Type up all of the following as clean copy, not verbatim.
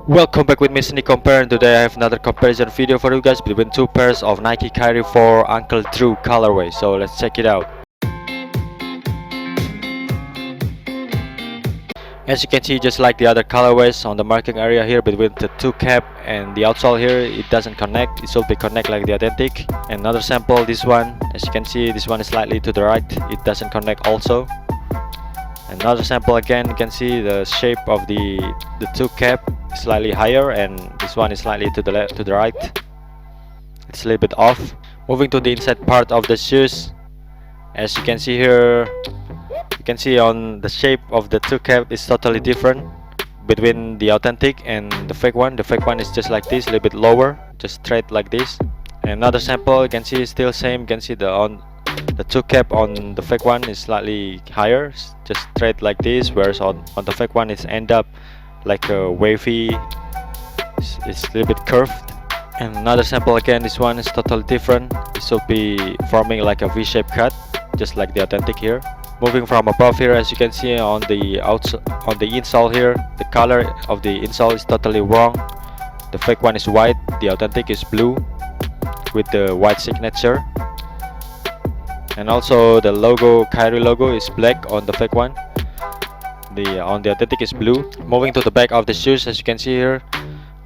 Welcome back with me, Sneak Compare, and today I have another comparison video for you guys between two pairs of Nike Kyrie for Uncle Drew colorway. So let's check it out. As you can see, just like the other colorways on the marking area here between the two cap and the outsole here, it doesn't connect. It should be connect like the authentic. And another sample, this one, as you can see, this one is slightly to the right. It doesn't connect also. Another sample, again, you can see the shape of the two cap is slightly higher, and this one is slightly to the left, to the right. It's a little bit off. Moving to the inside part of the shoes, as you can see here, you can see on the shape of the two cap is totally different between the authentic and the fake one. The fake one is just like this, a little bit lower, just straight like this. And another sample, you can see still same. You can see the two cap on the fake one is slightly higher, just straight like this, whereas on the fake one it's end up like a wavy, it's a little bit curved. And another sample, again, this one is totally different. It should be forming like a V-shaped cut, just like the authentic here. Moving from above here, as you can see on the insole here, the color of the insole is totally wrong. The fake one is white, the authentic is blue with the white signature. And also the logo, Kyrie logo, is black on the fake one. On the authentic is blue. Moving to the back of the shoes, as you can see here,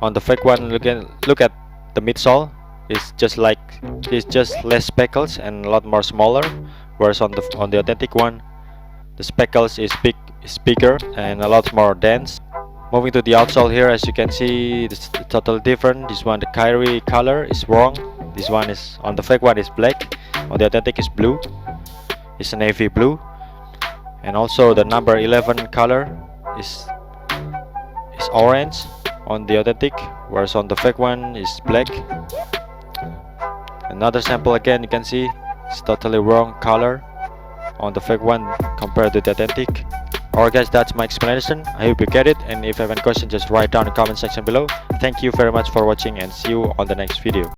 on the fake one, look at the midsole. It's just less speckles and a lot more smaller. Whereas on the authentic one, the speckles is bigger and a lot more dense. Moving to the outsole here, as you can see, it's totally different. This one, the Kyrie color is wrong. This one is on the fake one is black. On the authentic is blue. It's a navy blue. And also the number 11 color is orange on the authentic, whereas on the fake one is black. Another sample, again, you can see it's totally wrong color on the fake one compared to the authentic. Alright guys, that's my explanation. I hope you get it, and if you have any questions, just write down in the comment section below. Thank you very much for watching, and see you on the next video.